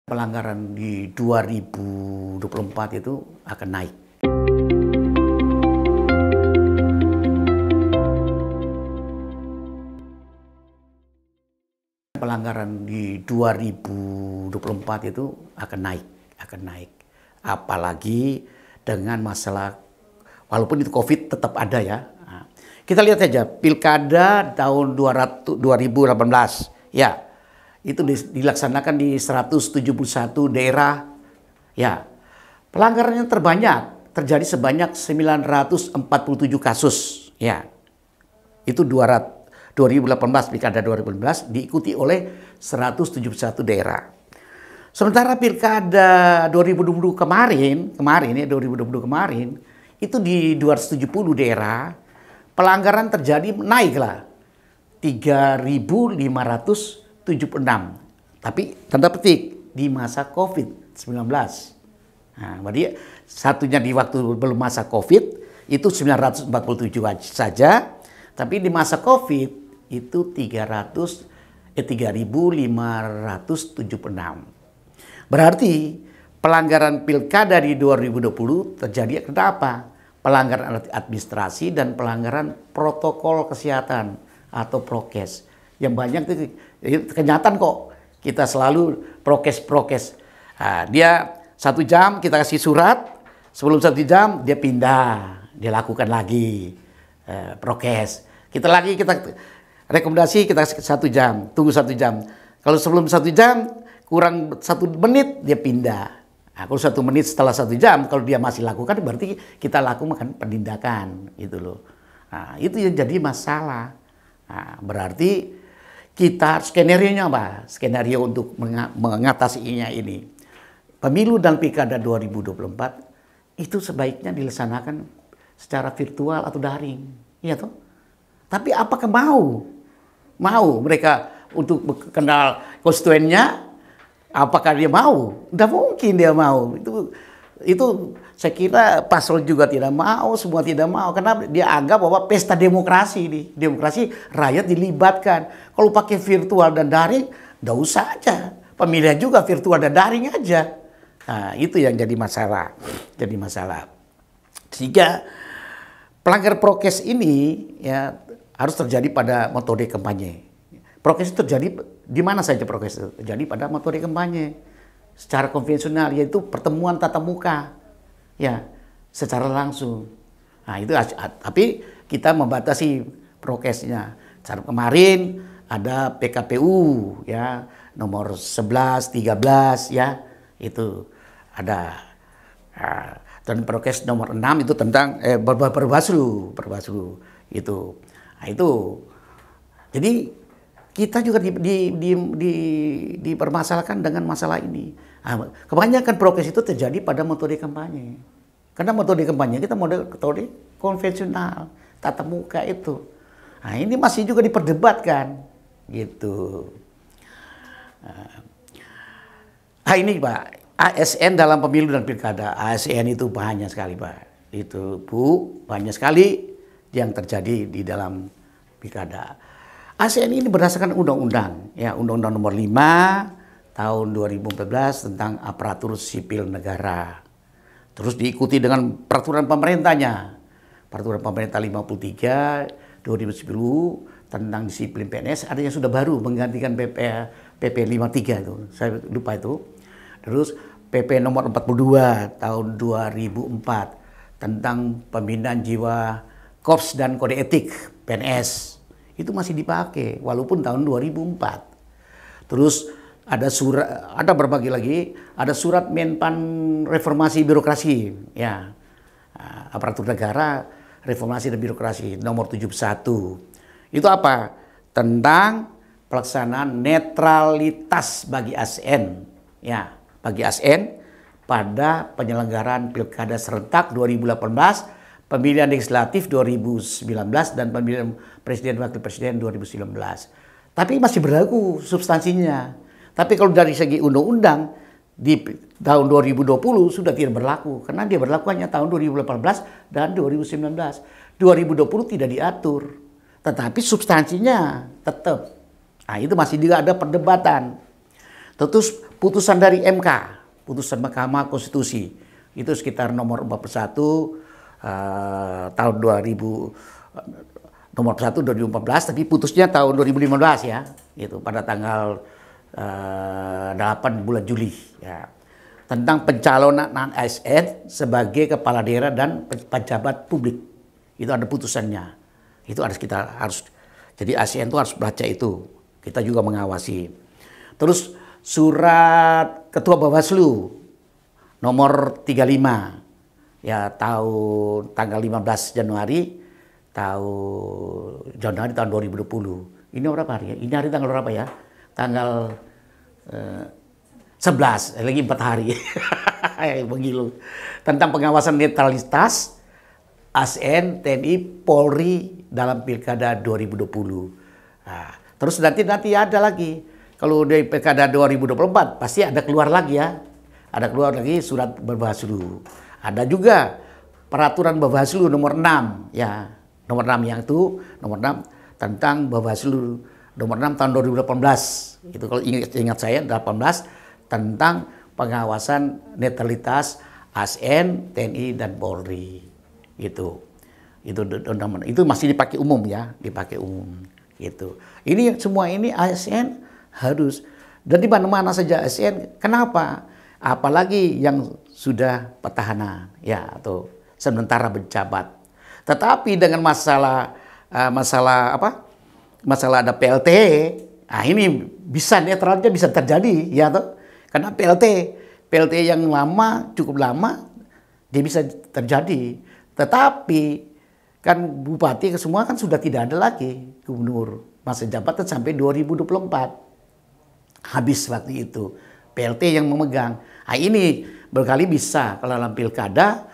Pelanggaran di 2024 itu akan naik. Pelanggaran di 2024 itu akan naik. Apalagi dengan masalah, walaupun itu COVID tetap ada ya. Nah, kita lihat saja pilkada tahun 2018 ya. Itu dilaksanakan di 171 daerah. Ya, pelanggaran yang terbanyak terjadi sebanyak 947 kasus. Ya, itu 2018 pilkada 2018 diikuti oleh 171 daerah. Sementara pilkada 2020 kemarin itu di 270 daerah pelanggaran terjadi naiklah 3.576. Tapi tanda petik di masa COVID-19. Nah, berarti satunya di waktu belum masa COVID itu 947 saja, tapi di masa COVID itu 3.576. Berarti pelanggaran pilkada di 2020 terjadi kenapa? Pelanggaran administrasi dan pelanggaran protokol kesehatan atau prokes. Yang banyak itu kenyataan kok, kita selalu prokes. Nah, dia 1 jam kita kasih surat, sebelum 1 jam dia pindah, dia lakukan lagi prokes. Kita rekomendasi kita 1 jam, tunggu 1 jam. Kalau sebelum 1 jam kurang 1 menit dia pindah. Nah, kalau 1 menit setelah 1 jam kalau dia masih lakukan berarti kita lakukan penindakan gitu loh. Nah, itu yang jadi masalah. Nah, berarti kita skenario-nya apa? Skenario untuk mengatasinya ini. Pemilu dan pilkada 2024 itu sebaiknya dilaksanakan secara virtual atau daring. Iya toh? Tapi apakah mau mereka untuk kenal konstituennya? Apakah dia mau? Tidak mungkin dia mau. Itu saya kira paslon juga tidak mau, semua tidak mau. Karena dia anggap bahwa pesta demokrasi ini. Demokrasi rakyat dilibatkan. Kalau pakai virtual dan daring, tidak usah aja. Pemilihan juga virtual dan daring aja. Nah, itu yang jadi masalah. Sehingga pelanggar prokes ini ya harus terjadi pada metode kampanye. Prokes itu terjadi di mana saja prokes itu? Terjadi pada metode kampanye. Secara konvensional, yaitu pertemuan tatap muka. Ya, secara langsung. Nah, itu tapi kita membatasi prokesnya. Kemarin ada PKPU ya, nomor 11, 13 ya, itu ada. Dan prokes nomor 6 itu tentang Perbawaslu itu. Nah, itu. Jadi kita juga dipermasalahkan dengan masalah ini. Nah, kebanyakan prokes itu terjadi pada metode kampanye. Karena metode kampanye kita metode konvensional, tatap muka itu. Nah, ini masih juga diperdebatkan, gitu. Nah, ini Pak, ASN dalam pemilu dan pilkada. ASN itu banyak sekali Pak. Itu Bu, banyak sekali yang terjadi di dalam pilkada. ASN ini berdasarkan undang-undang, ya Undang-Undang Nomor 5 tahun 2014 tentang aparatur sipil negara. Terus diikuti dengan peraturan pemerintahnya. Peraturan pemerintah 53 2010 tentang disiplin PNS, ada yang sudah baru menggantikan PP 53 itu. Saya lupa itu. Terus PP nomor 42 tahun 2004 tentang pembinaan jiwa Korps dan kode etik PNS. Itu masih dipakai walaupun tahun 2004. Terus ada berbagai lagi, ada surat Menpan Reformasi Birokrasi ya. Aparatur Negara Reformasi dan Birokrasi nomor 71. Itu apa? Tentang pelaksanaan netralitas bagi ASN ya, bagi ASN pada penyelenggaraan Pilkada serentak 2018, pemilihan legislatif 2019 dan pemilihan presiden wakil presiden 2019. Tapi masih berlaku substansinya. Tapi kalau dari segi undang-undang di tahun 2020 sudah tidak berlaku karena dia berlaku hanya tahun 2018 dan 2019. 2020 tidak diatur. Tetapi substansinya tetap. Nah, itu masih juga ada perdebatan. Terus putusan dari MK, putusan Mahkamah Konstitusi, itu sekitar nomor 41 tahun 2000, nomor 1 2014, tapi putusnya tahun 2015 ya, gitu, pada tanggal 8 bulan Juli ya, tentang pencalonan ASN sebagai kepala daerah dan pejabat publik. Itu ada putusannya. Itu harus jadi ASN itu harus baca itu. Kita juga mengawasi. Terus surat Ketua Bawaslu nomor 35 ya tahun tanggal 15 Januari tahun 2020. Ini berapa hari ya? Ini hari tanggal berapa ya? Tanggal 11, lagi 4 hari. Mengilu. Tentang pengawasan netralitas ASN, TNI, Polri dalam Pilkada 2020. Nah, terus nanti ada lagi. Kalau di Pilkada 2024 pasti ada keluar lagi ya. Ada keluar lagi surat Bawaslu. Ada juga peraturan Bawaslu nomor 6 ya. Nomor 6 yang itu nomor 6 tentang Bawaslu nomor 6 tahun 2018. Itu kalau ingat saya 18 tentang pengawasan netralitas ASN, TNI dan Polri. Itu masih dipakai umum ya, dipakai umum gitu. Ini semua ini ASN harus, dan di mana-mana saja ASN. Kenapa? Apalagi yang sudah petahana ya atau sementara menjabat. Tetapi dengan masalah ada PLT, nah ini bisa netralnya bisa terjadi ya toh. Karena PLT yang lama, cukup lama dia bisa terjadi. Tetapi kan bupati ke semua kan sudah tidak ada lagi, gubernur masa jabatan sampai 2024. Habis waktu itu PLT yang memegang. Nah, ini berkali bisa kalau dalam pilkada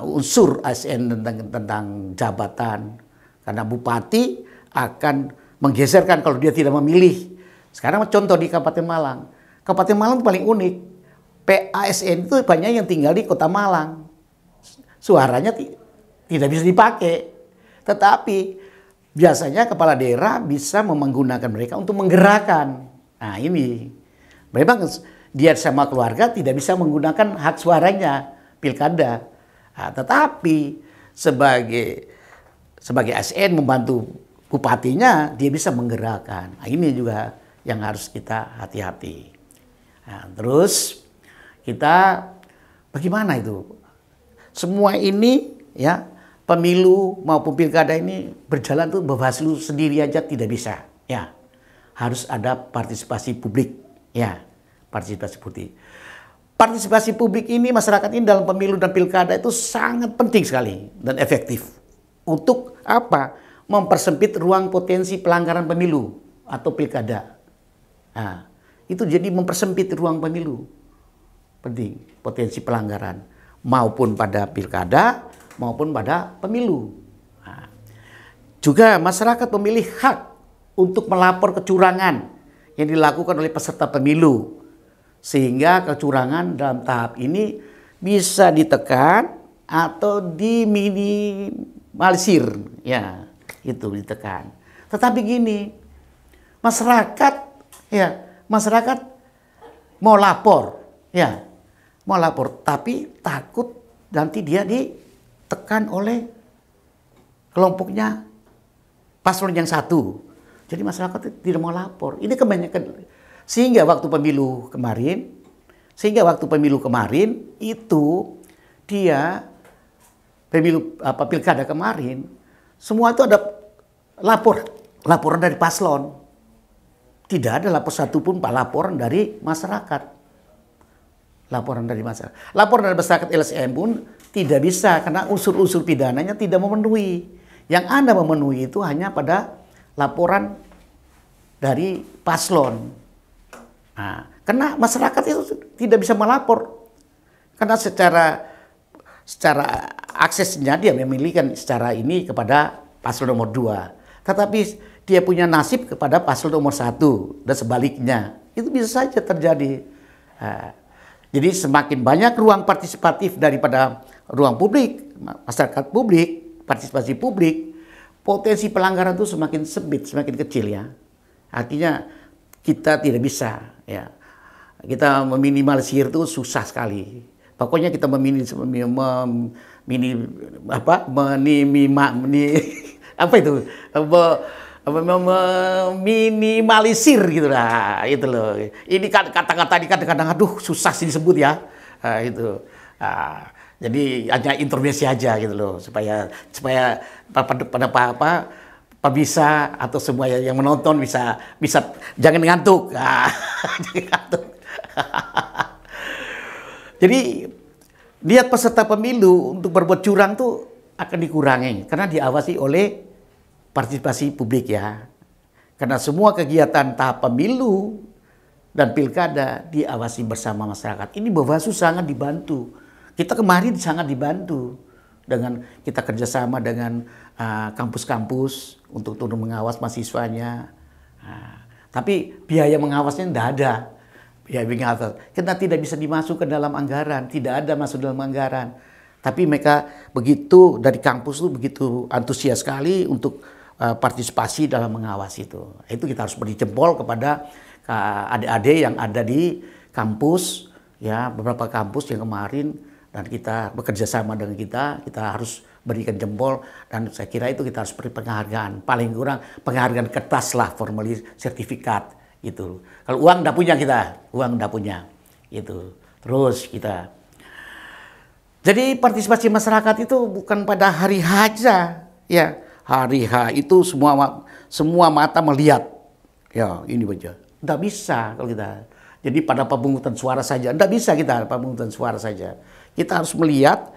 unsur ASN tentang jabatan, karena bupati akan menggeserkan kalau dia tidak memilih. Sekarang contoh di Kabupaten Malang. Kabupaten Malang paling unik. PASN itu banyak yang tinggal di Kota Malang. Suaranya tidak bisa dipakai. Tetapi biasanya kepala daerah bisa menggunakan mereka untuk menggerakkan. Nah ini. Memang dia sama keluarga tidak bisa menggunakan hak suaranya pilkada. Nah, tetapi sebagai ASN membantu bupatinya, dia bisa menggerakkan. Nah, ini juga yang harus kita hati-hati. Nah, terus kita bagaimana itu? Semua ini ya, pemilu maupun pilkada ini berjalan tuh Bawaslu sendiri aja tidak bisa. Ya, harus ada partisipasi publik. Ya, partisipasi publik. Partisipasi publik ini, masyarakat ini dalam pemilu dan pilkada itu sangat penting sekali dan efektif. Untuk apa? Mempersempit ruang potensi pelanggaran pemilu atau pilkada. Nah, itu jadi mempersempit ruang pemilu. Penting, potensi pelanggaran. Maupun pada pilkada, maupun pada pemilu. Nah, juga masyarakat memilih hak untuk melapor kecurangan yang dilakukan oleh peserta pemilu. Sehingga kecurangan dalam tahap ini bisa ditekan atau diminimalisir. Ya, itu ditekan. Tetapi gini, masyarakat mau lapor, ya, mau lapor, tapi takut nanti dia ditekan oleh kelompoknya paslon yang satu. Jadi masyarakat tidak mau lapor. Ini kebanyakan. Sehingga waktu pemilu kemarin itu dia pilkada kemarin semua itu ada laporan dari paslon. Tidak ada satupun laporan dari masyarakat. Laporan dari masyarakat LSM pun tidak bisa karena unsur-unsur pidananya tidak memenuhi. Yang Anda memenuhi itu hanya pada laporan dari paslon. Nah, karena masyarakat itu tidak bisa melapor. Karena secara aksesnya dia memilihkan secara ini kepada paslon nomor 2. Tetapi dia punya nasib kepada paslon nomor 1 dan sebaliknya. Itu bisa saja terjadi. Nah, jadi semakin banyak ruang partisipatif daripada ruang publik, masyarakat publik, partisipasi publik, potensi pelanggaran itu semakin sempit, semakin kecil ya. Artinya kita tidak bisa ya kita meminimalisir itu susah sekali. Pokoknya kita meminimalisir gitu lah, itu loh. Ini kata-kata ini kadang-kadang aduh susah sih disebut ya, itu. Jadi hanya introduksi aja gitu loh, supaya pada pemirsa atau semua yang menonton bisa jangan ngantuk. Jangan ngantuk. Jadi lihat peserta pemilu untuk berbuat curang tuh akan dikurangi karena diawasi oleh partisipasi publik ya. Karena semua kegiatan tahap pemilu dan pilkada diawasi bersama masyarakat. Ini Bawaslu sangat dibantu. Kita kemarin sangat dibantu dengan kita kerjasama dengan kampus-kampus untuk turun mengawas mahasiswanya. Tapi biaya mengawasnya tidak ada. Biaya mengawas karena tidak bisa dimasukkan dalam anggaran, tidak ada masuk dalam anggaran. Tapi mereka begitu dari kampus itu begitu antusias sekali untuk partisipasi dalam mengawasi itu. Itu kita harus beri jempol kepada adik-adik yang ada di kampus, ya beberapa kampus yang kemarin dan kita bekerja sama dengan kita harus berikan jempol dan saya kira itu kita harus beri penghargaan, paling kurang penghargaan kertas lah, formulir sertifikat gitu. Kalau uang enggak punya kita, uang enggak punya gitu. Terus kita jadi partisipasi masyarakat itu bukan pada hari H aja, ya. Hari H itu semua mata melihat. Ya, ini aja. Enggak bisa kalau kita. Jadi pada pemungutan suara saja, enggak bisa kita pemungutan suara saja. Kita harus melihat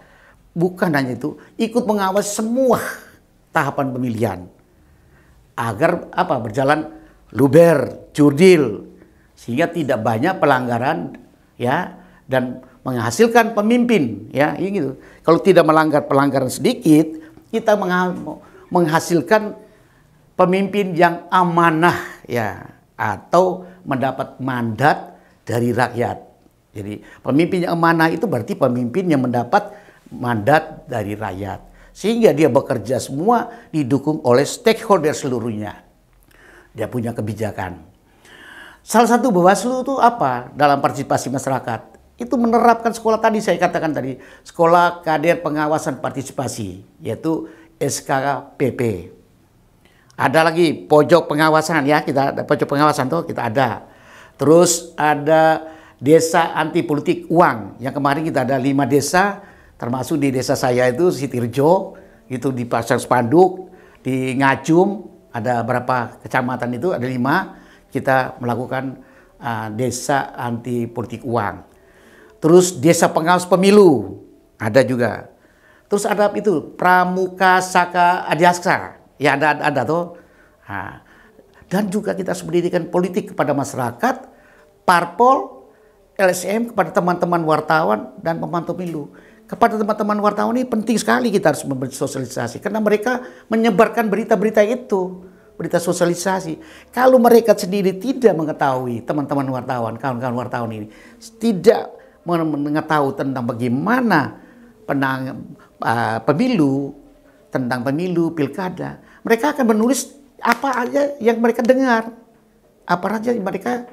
bukan hanya itu, ikut mengawasi semua tahapan pemilihan. Agar berjalan luber, jurdil, sehingga tidak banyak pelanggaran ya dan menghasilkan pemimpin ya ini gitu. Kalau tidak melanggar pelanggaran sedikit, kita menghasilkan pemimpin yang amanah ya atau mendapat mandat dari rakyat. Jadi pemimpin yang amanah itu berarti pemimpin yang mendapat mandat dari rakyat sehingga dia bekerja semua didukung oleh stakeholder seluruhnya. Dia punya kebijakan. Salah satu Bawaslu itu apa dalam partisipasi masyarakat? Itu menerapkan sekolah tadi saya katakan tadi, Sekolah Kader Pengawasan Partisipasi, yaitu SKPP. Ada lagi pojok pengawasan ya, kita ada pojok pengawasan tuh kita ada. Terus ada Desa Anti Politik Uang, yang kemarin kita ada 5 desa, termasuk di desa saya itu Sitirjo, itu dipasang spanduk, di Ngajum, ada berapa kecamatan itu, ada 5, kita melakukan desa anti politik uang. Terus desa pengawas pemilu, ada juga. Terus ada itu, Pramuka Saka Adiaksa, ya ada tuh. Dan juga kita harus pendidikan politik kepada masyarakat, parpol, LSM, kepada teman-teman wartawan dan pemantau pemilu. Kepada teman-teman wartawan ini penting sekali kita harus memberi sosialisasi. Karena mereka menyebarkan berita-berita itu. Berita sosialisasi. Kalau mereka sendiri tidak mengetahui, teman-teman wartawan, kawan-kawan wartawan ini, tidak mengetahui tentang bagaimana pemilu, tentang pemilu, pilkada, mereka akan menulis apa aja yang mereka dengar. Apa aja yang mereka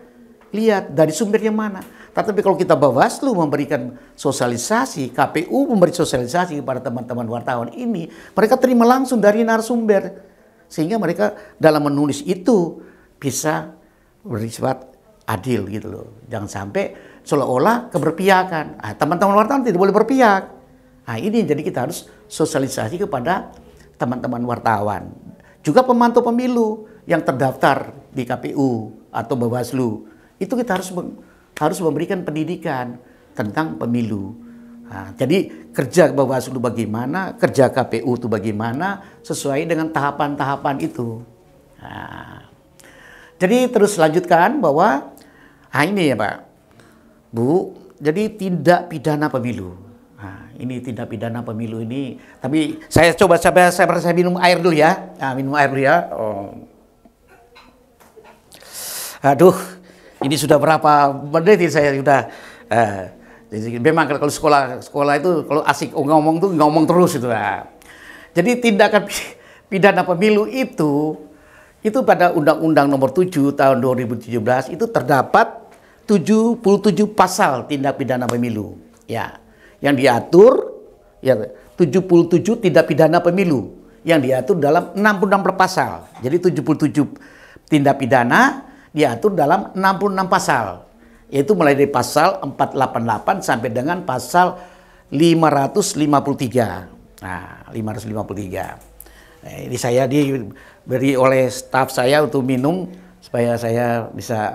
lihat, dari sumbernya mana. Tetapi kalau kita Bawaslu memberikan sosialisasi, KPU memberi sosialisasi kepada teman-teman wartawan ini, mereka terima langsung dari narasumber. Sehingga mereka dalam menulis itu bisa bersifat adil gitu loh. Jangan sampai seolah-olah keberpihakan. Teman-teman wartawan tidak boleh berpihak. Ini jadi kita harus sosialisasi kepada teman-teman wartawan. Juga pemantau pemilu yang terdaftar di KPU atau Bawaslu. Itu kita harus memberikan pendidikan tentang pemilu. Jadi kerja Bawaslu bagaimana, kerja KPU itu bagaimana, sesuai dengan tahapan-tahapan itu. Jadi terus lanjutkan bahwa, ini ya Pak, Bu, jadi tindak pidana pemilu. Ini tindak pidana pemilu ini, tapi saya coba saya minum air dulu ya. Minum air dulu ya. Aduh, ini sudah berapa menit saya sudah. Jadi memang kalau sekolah itu kalau asik ngomong tuh ngomong terus itu. Jadi tindakan pidana pemilu itu pada Undang-Undang Nomor 7 tahun 2017 itu terdapat 77 pasal tindak pidana pemilu. Ya, yang diatur ya 77 tindak pidana pemilu yang diatur dalam 66 pasal. Jadi 77 tindak pidana diatur dalam 66 pasal. Yaitu mulai dari pasal 488 sampai dengan pasal 553. Nah, 553. Nah, ini saya diberi oleh staf saya untuk minum supaya saya bisa.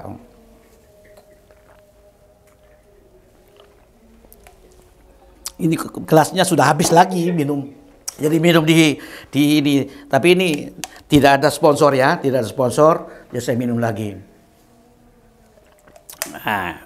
Ini gelasnya sudah habis lagi minum. Jadi minum di ini. Tapi ini tidak ada sponsor ya, tidak ada sponsor. Jadi saya minum lagi. Nah,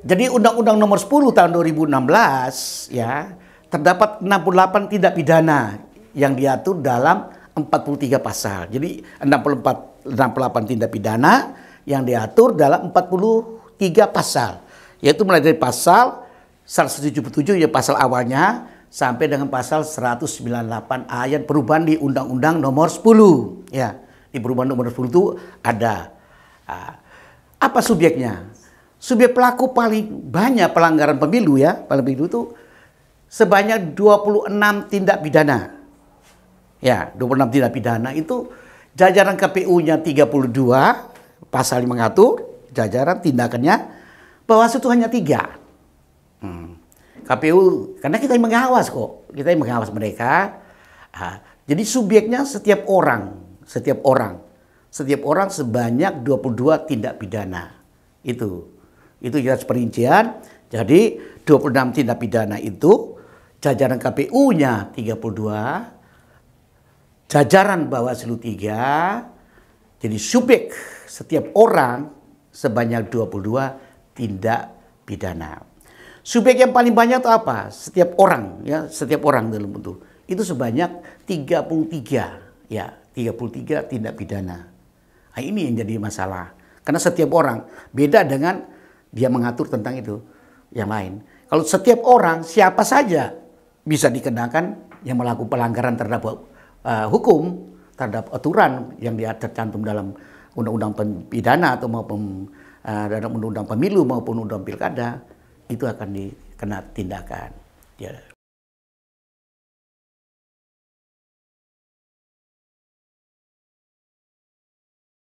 jadi Undang-Undang Nomor 10 tahun 2016 ya, terdapat 68 tindak pidana yang diatur dalam 43 pasal. Jadi 68 tindak pidana yang diatur dalam 43 pasal. Yaitu mulai dari pasal 177 ya pasal awalnya sampai dengan pasal 198 ayat perubahan di Undang-Undang Nomor 10 ya. Di perubahan nomor 10 itu ada apa subjeknya? Subjek pelaku paling banyak pelanggaran pemilu ya, pemilu itu sebanyak 26 tindak pidana. Ya, 26 tindak pidana itu jajaran KPU-nya 32 pasal yang mengatur, jajaran tindakannya Bawaslu itu hanya 3. KPU karena kita yang mengawas kok, kita yang mengawas mereka. Jadi subjeknya setiap orang sebanyak 22 tindak pidana. Itu jelas perincian. Jadi 26 tindak pidana itu jajaran KPU-nya 32, jajaran Bawaslu 3. Jadi subjek setiap orang sebanyak 22 tindak pidana. Subjek yang paling banyak itu apa? Setiap orang dalam bentuk itu sebanyak 33 ya, 33 tindak pidana. Nah, ini yang jadi masalah. Karena setiap orang beda dengan dia mengatur tentang itu yang lain. Kalau setiap orang siapa saja bisa dikenakan yang melakukan pelanggaran terhadap hukum, terhadap aturan yang tercantum dalam undang-undang pidana atau maupun dalam undang-undang pemilu maupun undang pilkada, itu akan dikena tindakan. Ya.